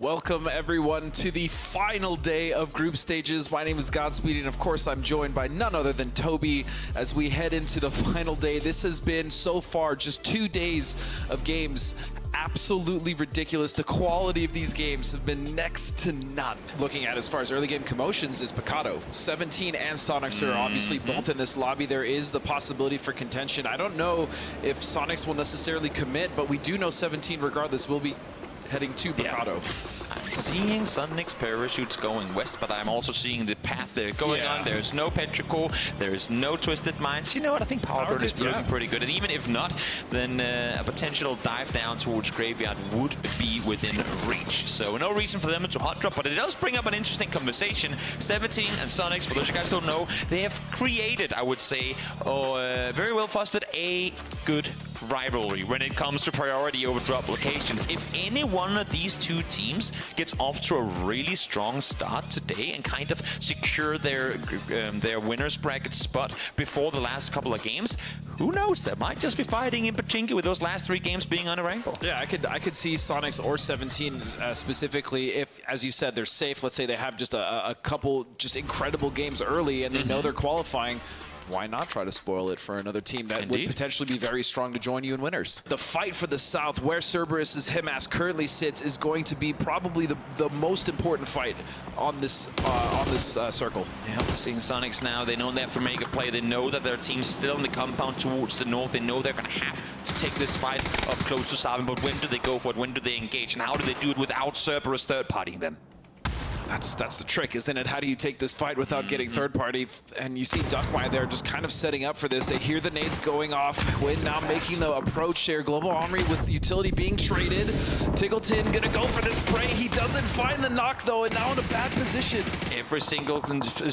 Welcome everyone to the final day of group stages. My name is Godspeed, and of course I'm joined by none other than Toby as we head into the final day. This has been so far just 2 days of games. Absolutely ridiculous. The quality of these games have been next to none. Looking at as far as early game commotions is Picado. 17 and Sonics are obviously both in this lobby. There is the possibility for contention. I don't know if Sonics will necessarily commit, but we do know 17 regardless will be heading to Picado. I'm seeing Sonics parachutes going west, but I'm also seeing the path they're going on. There's no Petrichor, there's no Twisted Minds. You know what, I think Power Burn is looking pretty good. And even if not, then a potential dive down towards Graveyard would be within reach. So no reason for them to hot drop, but it does bring up an interesting conversation. 17 and Sonics, for those of you guys who don't know, they have created, I would say, very well fostered a good rivalry when it comes to priority over drop locations. If any one of these two teams gets off to a really strong start today and kind of secure their winners bracket spot before the last couple of games, who knows? They might just be fighting in Pachinko with those last 3 games being on a rainbow. Yeah, I could see Sonics or 17 specifically if, as you said, they're safe. Let's say they have just a couple just incredible games early and they know they're qualifying. Why not try to spoil it for another team that would potentially be very strong to join you in winners? The fight for the South, where Cerberus' Himas currently sits, is going to be probably the most important fight on this circle. Yeah, seeing Sonics now, they know they have to make a play. They know that their team's still in the compound towards the north. They know they're going to have to take this fight up close to Sabin, but when do they go for it? When do they engage? And how do they do it without Cerberus third-partying them? That's the trick, isn't it? How do you take this fight without getting third party? And you see Duckmire there just kind of setting up for this. They hear the nades going off. Win now making the approach there. Global Armory with utility being traded. TGLTN gonna go for the spray. He doesn't find the knock though, and now in a bad position. Every single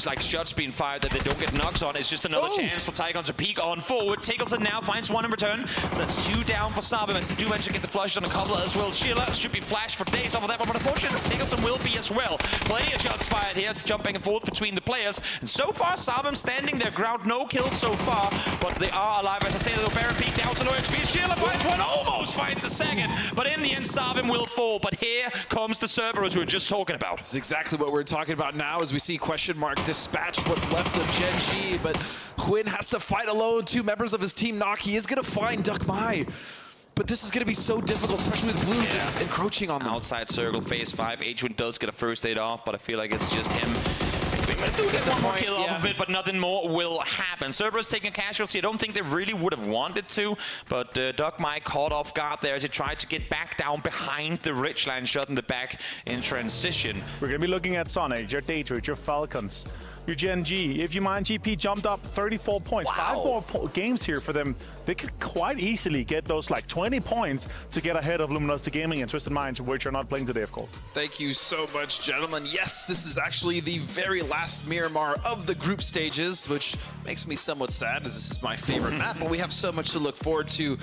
like shots being fired that they don't get knocks on. It's just another chance for Tygon to peek on forward. TGLTN now finds 1 in return. So that's 2 down for Sabim as they do manage to get the flush on a couple as well. Sheila should be flashed for days off of that one, but unfortunately TGLTN will be as well. Plenty of shots fired here, jumping and forth between the players. And so far, Sabim standing their ground. No kills so far, but they are alive. As I say, the little Baron peek down to no HP. Sheila finds one, almost finds the second. But in the end, Sabim will fall. But here comes the Cerberus we were just talking about. That's exactly what we're talking about now as we see question mark dispatch what's left of Gen G. But Quinn has to fight alone. 2 members of his team knock. He is going to find Duckmire. But this is going to be so difficult, especially with Blue just encroaching on them. Outside circle, phase 5. H1 does get a first aid off, but I feel like it's just him. We're going to get one more kill off of it, but nothing more will happen. Cerberus taking a casualty. I don't think they really would have wanted to, but Duckmire caught off guard there as he tried to get back down behind the Ridgeline, shot in the back in transition. We're going to be looking at Sonic, your Daedric, your Falcons, your Gen G. If you mind, GP jumped up 34 points. 5 more games here for them. They could quite easily get those like 20 points to get ahead of Luminosity Gaming and Twisted Minds, which are not playing today, of course. Thank you so much, gentlemen. Yes, this is actually the very last Miramar of the group stages, which makes me somewhat sad as this is my favorite map, but we have so much to look forward to.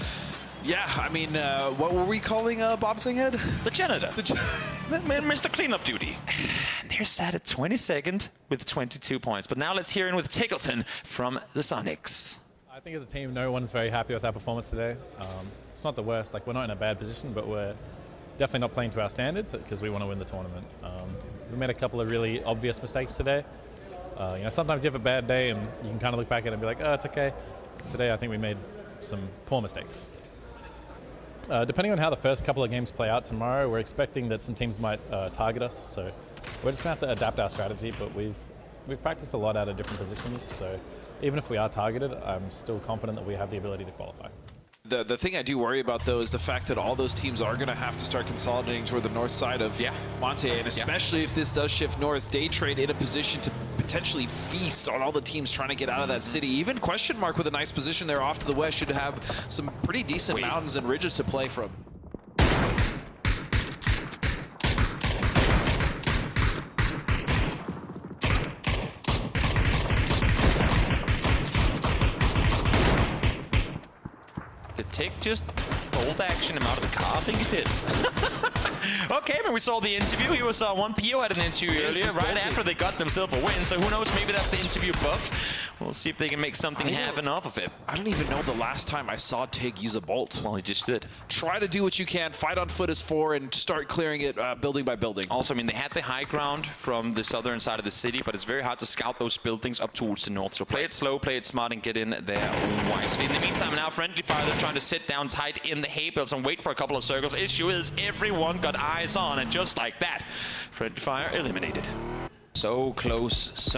Yeah, I mean, what were we calling Bobsing Head? The janitor. Mr. Cleanup Duty. And they're sat at 22nd with 22 points. But now let's hear in with TGLTN from the Sonics. I think as a team, no one's very happy with our performance today. It's not the worst. Like, we're not in a bad position, but we're definitely not playing to our standards because we want to win the tournament. We made a couple of really obvious mistakes today. You know, sometimes you have a bad day and you can kind of look back at it and be like, oh, it's okay. Today, I think we made some poor mistakes. Depending on how the first couple of games play out tomorrow, we're expecting that some teams might target us. So we're just going to have to adapt our strategy, but we've practiced a lot out of different positions. So even if we are targeted, I'm still confident that we have the ability to qualify. The thing I do worry about, though, is the fact that all those teams are going to have to start consolidating toward the north side of Monte, and especially if this does shift north, Day Trade in a position to potentially feast on all the teams trying to get out of that city. Even question mark with a nice position there off to the west should have some pretty decent mountains and ridges to play from. Tick just bold action him out of the car. I think he did. Okay, but we saw the interview. He was on one. PO had an interview earlier, right after they got themselves a win. So who knows? Maybe that's the interview buff. We'll see if they can make something happen off of it. I don't even know the last time I saw Tig use a bolt. Well, he just did. Try to do what you can, fight on foot as 4, and start clearing it building by building. Also, I mean, they had the high ground from the southern side of the city, but it's very hard to scout those buildings up towards the north. So play it slow, play it smart, and get in there wisely. In the meantime, now Friendly Fire, they're trying to sit down tight in the hay bales and wait for a couple of circles. Issue is everyone got eyes on, and just like that, Friendly Fire eliminated. So close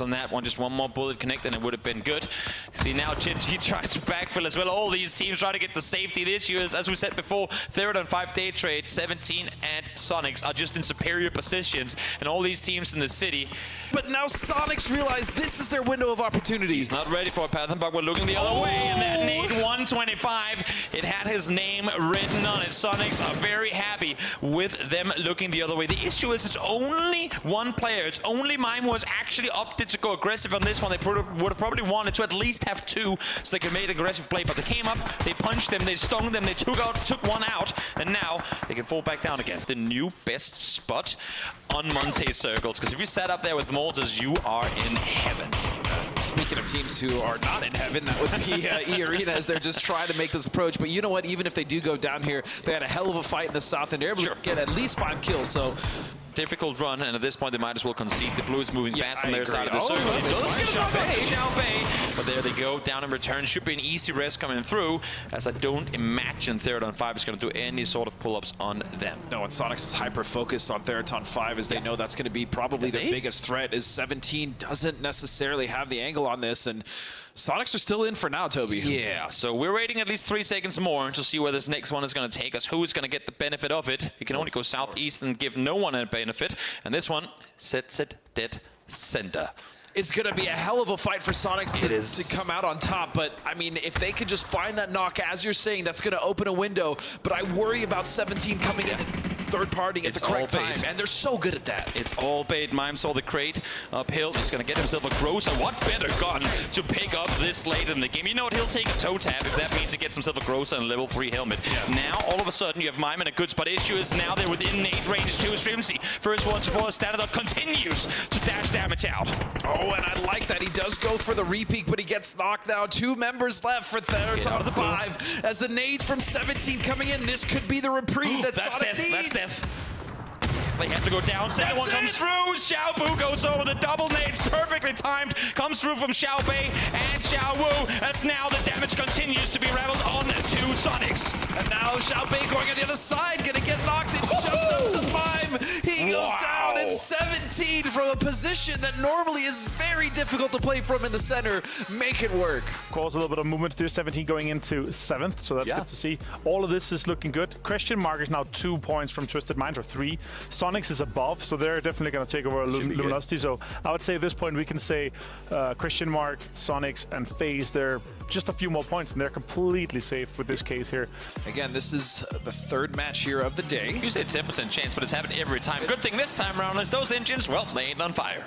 on that one. Just one more bullet connect and it would have been good. See now Chinji trying to backfill as well. All these teams trying to get the safety. The issue is, as we said before, 3rd and 5 day trade, 17 and Sonics are just in superior positions, and all these teams in the city. But now Sonics realize this is their window of opportunity. He's not ready for a path, but we're looking the other way, and that nade 125, it had his name written on it. Sonics are very happy with them looking the other way. The issue is it's only one player. It's only Mime was actually opted to go aggressive on this one. They would have probably wanted to at least have 2 so they could make an aggressive play, but they came up, they punched them, they stung them, they took one out, and now they can fall back down again. The new best spot on Monte circles, because if you sat up there with mortars, you are in heaven. Speaking of teams who are not in heaven, that would be E-Arena, as they're just trying to make this approach. But you know what? Even if they do go down here, they had a hell of a fight in the south, and they're able to get at least 5 kills. So difficult run, and at this point they might as well concede. The blue is moving fast on their side of the circle. But there they go, down in return. Should be an easy rest coming through, as I don't imagine 3rd on 5 is going to do any sort of pull-ups on them. No, and Sonics is hyper-focused on Theraton 5, as they know that's going to be probably their biggest threat, as 17 doesn't necessarily have the angle on this, and Sonics are still in for now, Toby. Yeah, so we're waiting at least 3 seconds more to see where this next one is going to take us. Who's going to get the benefit of it? You can only go southeast and give no one a benefit, and this one sets it dead center. It's going to be a hell of a fight for Sonics to come out on top, but I mean, if they could just find that knock, as you're saying, that's going to open a window, but I worry about 17 coming in third party at the correct time, and they're so good at that. It's all bait. Mime saw the crate uphill. He's going to get himself a Grocer. What better gun to pick up this late in the game? You know what? He'll take a toe tap if that means he gets himself a Grocer and a level 3 helmet. Yeah. Now, all of a sudden, you have Mime in a good spot. Issue is now they're within nade range too. Strimsy, first one to fall, standard up, continues to dash damage out. Oh, and I like that. He does go for the repeak, but he gets knocked now. 2 members left for Theraton 5. As the nades from 17 coming in, this could be the reprieve that Sonic needs. That's death. They have to go down. Second one comes through. Xiao Bu goes over the double nades. Perfectly timed. Comes through from Xiao Bei and Xiao Wu. As now the damage continues to be raveled on to Sonics. And now Xiao Bei going on the other side. Gonna get knocked. It's just up to Mime. He goes down at 17 from a position that normally is very difficult to play from in the center. Make it work. Of course, a little bit of movement there. 17 going into 7th, so that's good to see. All of this is looking good. Question Mark is now 2 points from Twisted Minds, or 3. Sonics is above, so they're definitely going to take over Luminosity. So I would say at this point we can say Christian Mark, Sonics, and FaZe, they're just a few more points, and they're completely safe with this case here. Again, this is the 3rd match here of the day. You said 10% chance, but it's happened every time. Good thing this time around is those engines, well, they ain't on fire.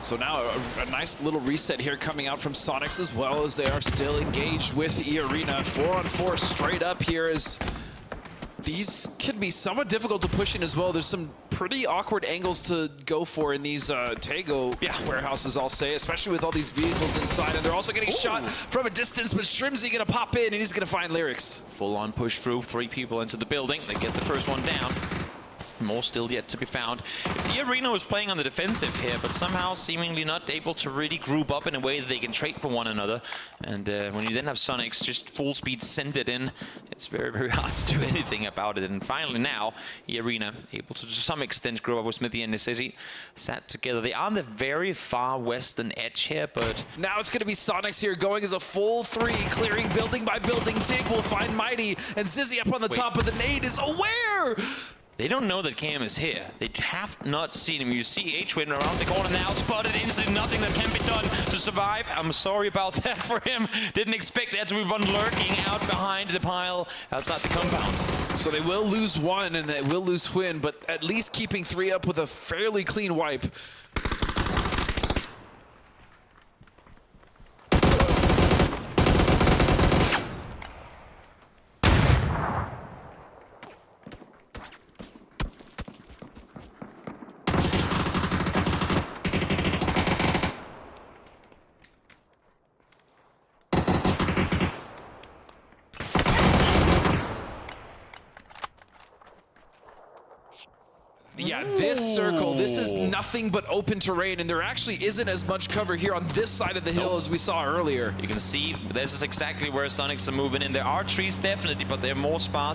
So now a nice little reset here coming out from Sonics, as well as they are still engaged with E-Arena. 4-on-4 straight up here is... These could be somewhat difficult to push in as well. There's some pretty awkward angles to go for in these Tego warehouses, I'll say, especially with all these vehicles inside. And they're also getting shot from a distance, but Strimsy going to pop in, and he's going to find Lyrics. Full-on push through, 3 people into the building. They get the first one down. More still yet to be found. It's E-Arena who's playing on the defensive here, but somehow seemingly not able to really group up in a way that they can trade for one another. And when you then have Sonics just full speed send it in, it's very, very hard to do anything about it. And finally now, E-Arena able to some extent group up with Smithy and Necessity sat together. They are on the very far western edge here, but... Now it's going to be Sonics here going as a full 3, clearing building by building. Tig will find Mighty, and Zizzy up on the top, but the nade is aware! They don't know that Cam is here. They have not seen him. You see H-Win around the corner now, spotted instantly, nothing that can be done to survive. I'm sorry about that for him. Didn't expect that to be one lurking out behind the pile outside the compound. So they will lose 1 and they will lose Hwin, but at least keeping 3 up with a fairly clean wipe. Yeah, this circle, this is nothing but open terrain, and there actually isn't as much cover here on this side of the hill as we saw earlier. You can see this is exactly where Sonics are moving in. There are trees definitely, but they're more sparse.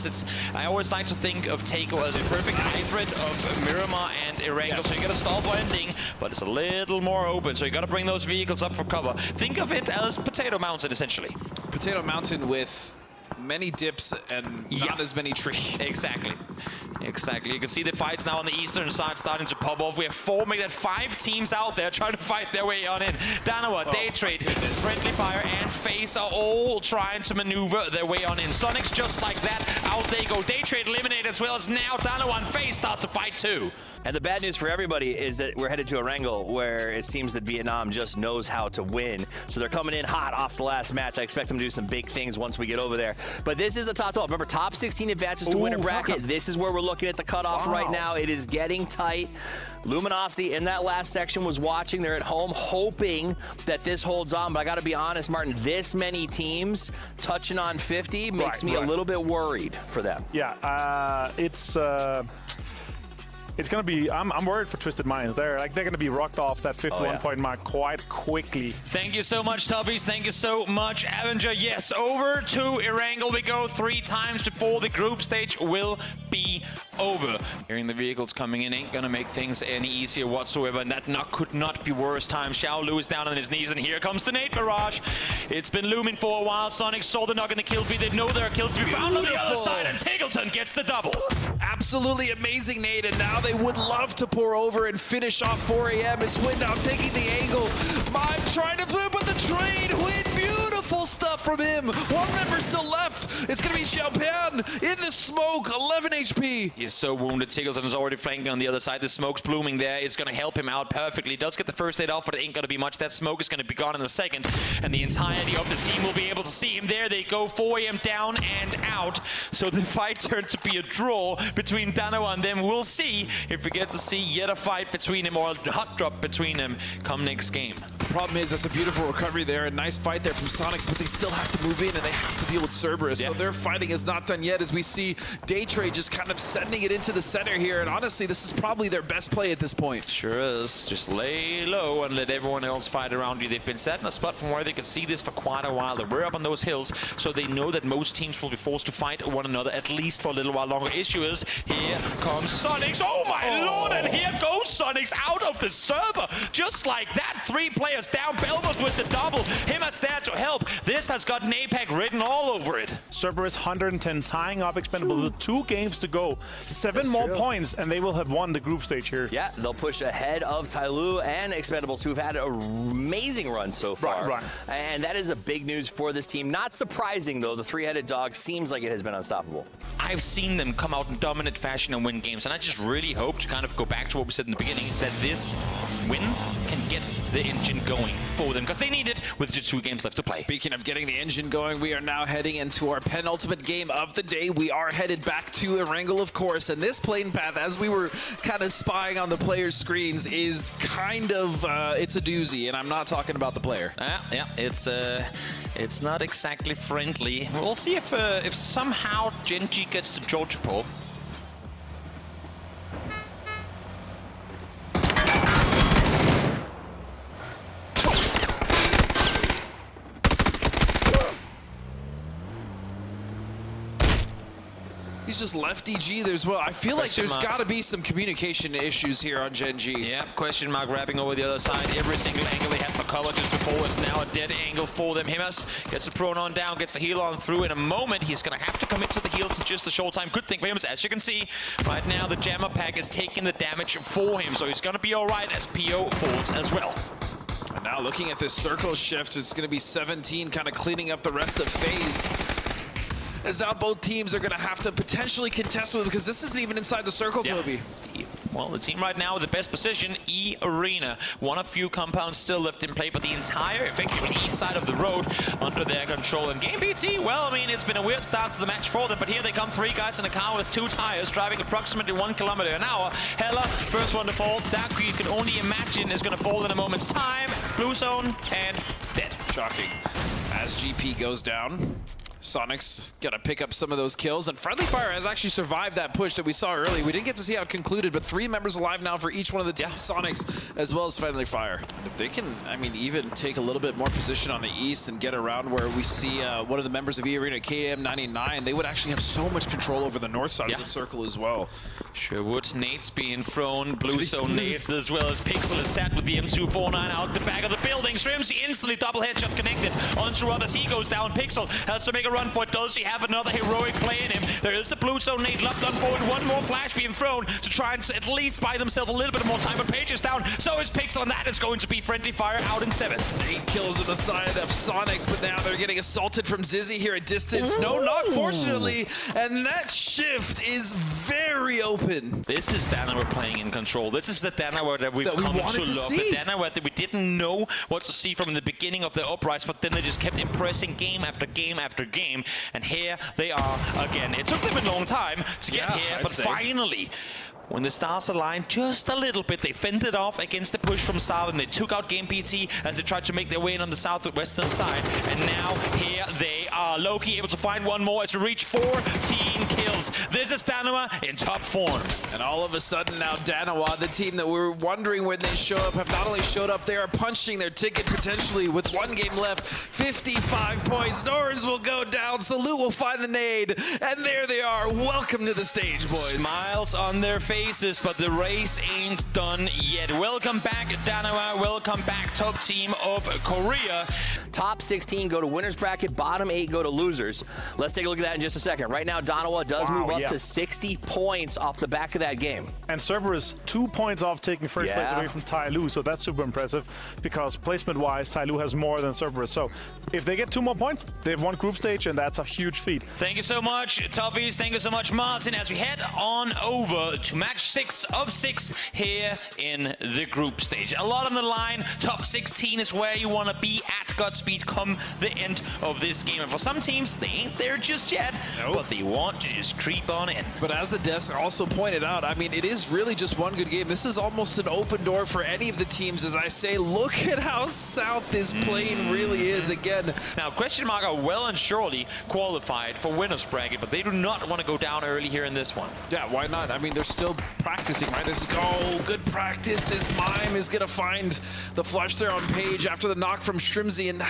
I always like to think of Taco as a perfect hybrid of Miramar and Erangel. So you get a stall ending, but it's a little more open. So you got to bring those vehicles up for cover. Think of it as Potato Mountain, essentially. Potato Mountain with many dips and not as many trees. Exactly. Exactly. You can see the fights now on the eastern side starting to pop off. We have 5 teams out there trying to fight their way on in. Danawa, Daytrade, Friendly Fire, and FaZe are all trying to maneuver their way on in. Sonics just like that. Out they go. Daytrade eliminated as well as now Danawa and FaZe start to fight too. And the bad news for everybody is that we're headed to Erangel, where it seems that Vietnam just knows how to win. So they're coming in hot off the last match. I expect them to do some big things once we get over there. But this is the top 12. Remember, top 16 advances to win a bracket. This is where we're looking at the cutoff right now. It is getting tight. Luminosity in that last section was watching. They're at home hoping that this holds on. But I got to be honest, Martin, this many teams touching on 50 makes me a little bit worried for them. Yeah, it's going to be, I'm worried for Twisted Minds. They're going to be rocked off that 51-point mark quite quickly. Thank you so much, Tubbies. Thank you so much, Avenger. Yes, over to Erangel we go 3 times before the group stage will be over. Hearing the vehicles coming in ain't going to make things any easier whatsoever, and that could not be worse time. Xiao Lu is down on his knees, and here comes the nade barrage. It's been looming for a while. Sonic saw the knock in the kill feed. They know there are kills to be found on the other side, and Tigleton gets the double. Absolutely amazing nade, and now they would love to pour over and finish off 4 AM. It's Win now taking the angle. Mime trying to flip, but the trade. Win, beautiful stuff from him. 1 member still left. It's going to be Xiaopan in the smoke, 11 HP. He is so wounded. Tigleton is already flanking on the other side. The smoke's blooming there. It's going to help him out perfectly. Does get the first aid off, but it ain't going to be much. That smoke is going to be gone in a second, and the entirety of the team will be able to see him. There they go, 4 AM down and out. So the fight turned to be a draw between Danawa and them. We'll see if we get to see yet a fight between them or a hot drop between them come next game. The problem is, that's a beautiful recovery there, a nice fight there from Sonics, but they still have to move in and they have to deal with Cerberus. So their fighting is not done yet, as we see Daytrade just kind of sending it into the center here. And honestly, this is probably their best play at this point. Sure is. Just lay low and let everyone else fight around you. They've been set in a spot from where they can see this for quite a while. They were up on those hills, so they know that most teams will be forced to fight one another at least for a little while longer. Issue is, here comes Sonics. Oh my lord, and here goes Sonics out of the server. Just like that, 3 players down. Belmont with the double. Himmer's there to help. This has got NAPAC written all over it. Cerberus 110 tying up Expendables with 2 games to go. 7 more points, and they will have won the group stage here. Yeah, they'll push ahead of Tyloo and Expendables, who've had an amazing run so far. Right. And that is a big news for this team. Not surprising, though. The 3-headed dog seems like it has been unstoppable. I've seen them come out in dominant fashion and win games, and I just really hope to kind of go back to what we said in the beginning, that this win can get the engine going for them, because they need it with just 2 games left to play. Speaking of getting the engine going, we are now heading into our penultimate game of the day. We are headed back to Erangel, of course, and this plane path, as we were kind of spying on the players' screens, is kind of, it's a doozy, and I'm not talking about the player. Yeah, it's not exactly friendly. We'll see if somehow Genji gets to Georgia Paul. He's just left DG there as well. I feel like there's got to be some communication issues here on Gen G. Yeah, question mark wrapping over the other side. Every single angle they had for cover just before is now a dead angle for them. Himas gets the prone on down, gets the heal on through. In a moment, he's going to have to commit to the heals in just a short time. Good thing for him is, as you can see, right now the Jammer Pack is taking the damage for him. So he's going to be all right as PO falls as well. And now looking at this circle shift, it's going to be 17 kind of cleaning up the rest of FaZe. As now both teams are going to have to potentially contest with, because this isn't even inside the circle, Toby. Well, the team right now with the best position, E Arena. One of few compounds still left in play, but the entire effectively east side of the road under their control. And Game BT, well, I mean, it's been a weird start to the match for them, but here they come, 3 guys in a car with 2 tires, driving approximately 1 kilometer an hour. Hella, first one to fall. Daku, you can only imagine, is going to fall in a moment's time. Blue zone, and dead. Shocking. As GP goes down, Sonic's gonna pick up some of those kills, and Friendly Fire has actually survived that push that we saw early. We didn't get to see how it concluded, but 3 members alive now for each one of the team, Sonics as well as Friendly Fire. If they can, I mean, even take a little bit more position on the east and get around where we see one of the members of E-Arena, KM99, they would actually have so much control over the north side of the circle as well. Sure would. Nades being thrown, blue zone nades, as well as Pixel is set with the M249 out the back of the building. Shrimsy instantly double headshot connected onto others. He goes down. Pixel has to make a run for it. Does he have another heroic play in him? There is the blue zone nade locked on forward. One more flash being thrown to try and at least buy themselves a little bit more time. But Page is down. So is Pixel, and that is going to be Friendly Fire out in 7th. 8 kills on the side of Sonics, but now they're getting assaulted from Zizzy here at distance. Ooh. No, not fortunately. And that shift is very open. This is Dana we're playing in control. This is the Dana that we've come to love. The Dana that we didn't know what to see from the beginning of the uprise, but then they just kept impressing game after game after game. And here they are again. It took them a long time to get here, but finally, when the stars aligned just a little bit, they fended off against the push from South, and they took out Game PT as they tried to make their way in on the southwestern side. And now here they are. Loki able to find one more as to reach 14 kills. This is Danawa in top form. And all of a sudden now Danawa, the team that we were wondering when they show up, have not only showed up, they are punching their ticket potentially with 1 game left. 55 points. Norns will go down. Salute will find the nade. And there they are. Welcome to the stage, boys. Smiles on their faces, but the race ain't done yet. Welcome back, Danawa. Welcome back, top team of Korea. Top 16 go to winners bracket, bottom 8 go to losers. Let's take a look at that in just a second. Right now, Danawa does move up to 60 points off the back of that game. And Cerberus 2 points off taking first place away from Tai Lu, so that's super impressive because placement-wise, Tai Lu has more than Cerberus. So if they get 2 more points, they've won group stage, and that's a huge feat. Thank you so much, Toughies. Thank you so much, Martin, as we head on over to match 6 of 6 here in the group stage. A lot on the line. Top 16 is where you want to be at Godspeed come the end of this game. And for some teams, they ain't there just yet, but they want to just creep on in. But as the desk also pointed out, I mean, it is really just one good game. This is almost an open door for any of the teams. As I say, look at how south this plane really is again. Now, Question Mark are well and surely qualified for winners bracket, but they do not want to go down early here in this one. Yeah, why not? I mean, they're still practicing, right? This is good practice. This Mime is gonna find the flush there on Page after the knock from Shrimsy, and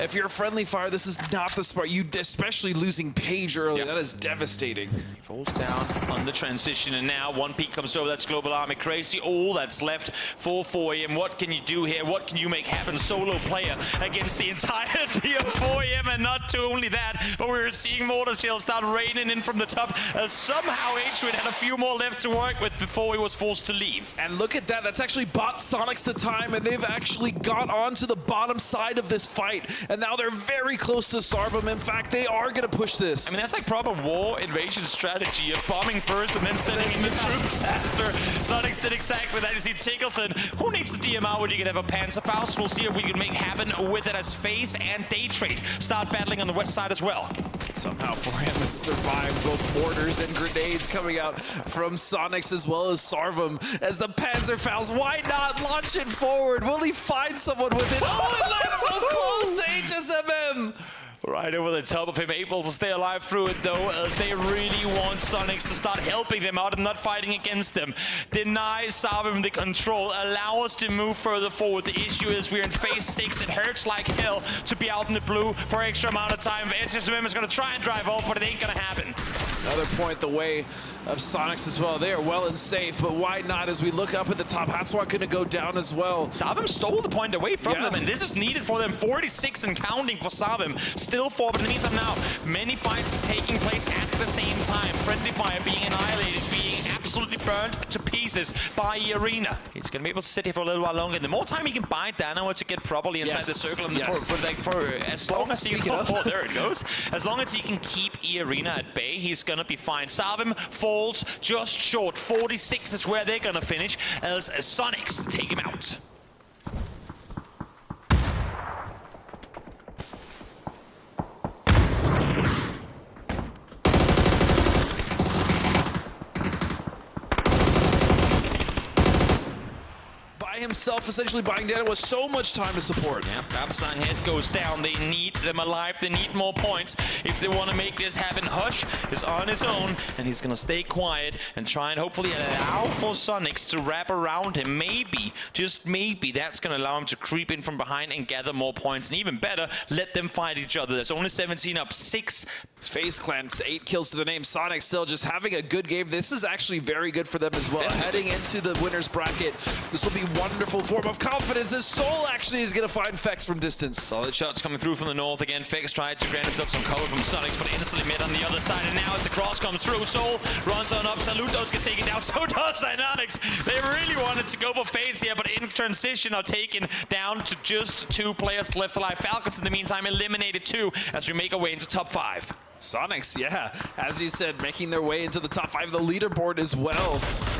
if you're a Friendly Fire, this is not the spot. You, especially losing Page early, that is devastating. He falls down on the transition, and now one peak comes over. That's Global Army Crazy. All that's left for 4AM. What can you do here? What can you make happen? Solo player against the entirety of 4AM, and not too only that, but we're seeing mortar shells start raining in from the top. Somehow H-Win had a few more left to work with before he was forced to leave. And look at that. That's actually bought Sonics the time, and they've actually got onto the bottom side of this fight. And now they're very close to Sarvam. In fact, they are going to push this. I mean, that's like proper war invasion strategy of bombing first and then sending in the troops after. Sonics did exactly that. You see Tickleton, who needs the DMR when you can have a Panzerfaust? We'll see if we can make happen with it as FaZe and Daytrade start battling on the west side as well. Somehow for him to survive both mortars and grenades coming out from Sonics as well as Sarvam as the Panzerfaust. Why not launch it forward? Will he find someone with it? Oh, it lands so close to HSMM. Right over the top of him, able to stay alive through it though, as they really want Sonics to start helping them out and not fighting against them. Deny Sarvam the control, allow us to move further forward. The issue is we're in phase 6. It hurts like hell to be out in the blue for extra amount of time. HSMM is going to try and drive off, but it ain't going to happen. Another point the way of Sonics as well. They are well and safe, but why not as we look up at the top? Hatswat going to go down as well. Sarvam stole the point away from them, and this is needed for them. 46 and counting for Sarvam. Still 4, but in the meantime now, many fights taking place at the same time. Friendly Fire being annihilated, being absolutely burned to pieces by Arena. He's going to be able to sit here for a little while longer. And the more time he can buy Danawa to get properly inside the circle, and for as long as he can, there it goes. As long as he can keep Arena at bay, he's going to be fine. Sarvam falls just short. 46 is where they're going to finish as Sonics take him out. himself, essentially buying Dana with so much time to support. Yeah, Babsang head goes down. They need them alive. They need more points if they want to make this happen. Hush is on his own, and he's going to stay quiet and try and hopefully allow for Sonics to wrap around him. Maybe, just maybe, that's going to allow him to creep in from behind and gather more points. And even better, let them fight each other. There's only 17 up, 6. FaZe Clan, 8 kills to the name. Sonic still just having a good game. This is actually very good for them as well. Heading into the winner's bracket, this will be wonderful form of confidence as Soul actually is going to find Fex from distance. Solid shots coming through from the north again. Fex tried to grant himself some cover from Sonics, but instantly met on the other side. And now as the cross comes through, Soul runs on up. Saludos get taken down. So does Dynamics. They really wanted to go for FaZe here, but in transition are taken down to just 2 players left alive. Falcons in the meantime eliminated 2 as we make our way into top 5. Sonics, yeah, as you said, making their way into the top 5 of the leaderboard as well.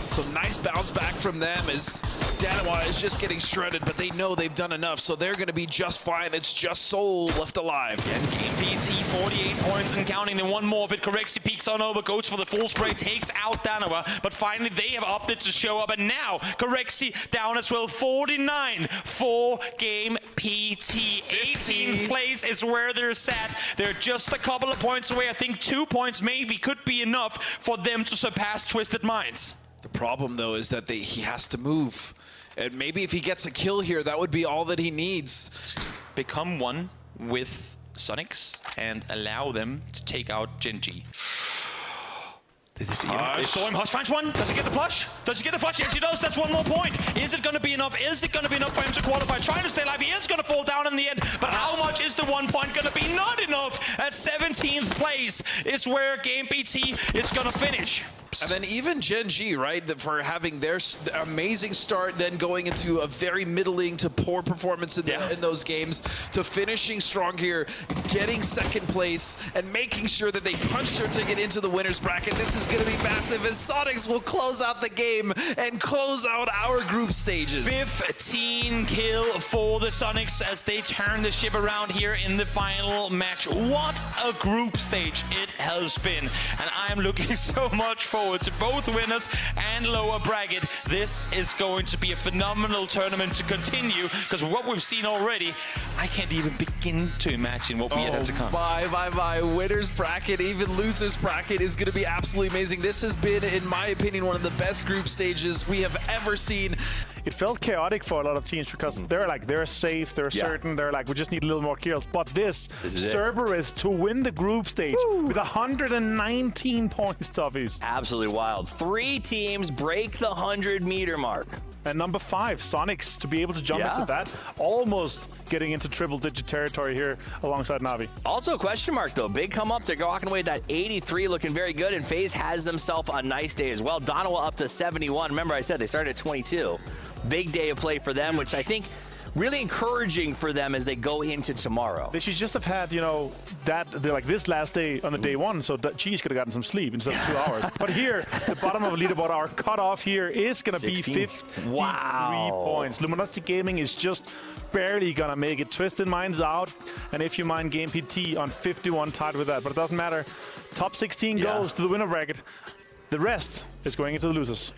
So nice bounce back from them as Danawa is just getting shredded, but they know they've done enough, so they're going to be just fine. It's just Soul left alive. And Game PT, 48 points and counting, then one more of it. Correxy peeks on over, goes for the full spray, takes out Danawa, but finally they have opted to show up, and now Corexy down as well, 49 for Game PT. 18th place is where they're sat. They're just a couple of points away. I think 2 points maybe could be enough for them to surpass Twisted Minds. The problem, though, is that he has to move. And maybe if he gets a kill here, that would be all that he needs. Become one with Sonics and allow them to take out Genji. Did they see him? They saw him. Hush finds one. Does he get the flush? Does he get the flush? Yes, he does. That's one more point. Is it going to be enough? Is it going to be enough for him to qualify? Trying to stay alive. He is going to fall down in the end. But how much is the 1 point going to be? Not enough. At 17th place is where Game PT is going to finish. And then even Gen G, right, for having their amazing start, then going into a very middling to poor performance in those games, to finishing strong here, getting second place, and making sure that they punch their ticket into the winner's bracket. This is going to be massive as Sonics will close out the game and close out our group stages. 15 kill for the Sonics as they turn the ship around here in the final match. What a group stage it has been. And I'm looking so much forward to both winners and lower bracket. This is going to be a phenomenal tournament to continue, because what we've seen already, I can't even begin to imagine what we have to come. Bye. Winners bracket, even losers bracket is going to be absolutely amazing. This has been, in my opinion, one of the best group stages we have ever seen. It felt chaotic for a lot of teams because they're safe, they're certain, they're like, we just need a little more kills. But this Cerberus to win the group stage with 119 points, Toughies. Absolutely wild. 3 teams break the 100-meter mark. And number 5, Sonics, to be able to jump into that, almost getting into triple-digit territory here alongside Navi. Also a question mark, though. Big come up. They're walking away with that 83, looking very good, and FaZe has themselves a nice day as well. Donawa up to 71. Remember I said they started at 22. Big day of play for them, which I think really encouraging for them as they go into tomorrow. They should just have had, you know, this last day on the day 1, so that Cheese could have gotten some sleep instead of 2 hours. But here, the bottom of the leaderboard, our cutoff here is going to be 53 points. Luminosity Gaming is just barely going to make it. Twisted Minds out, and if you mind, Game PT on 51 tied with that. But it doesn't matter. Top 16 goes to the winner bracket. The rest is going into the losers.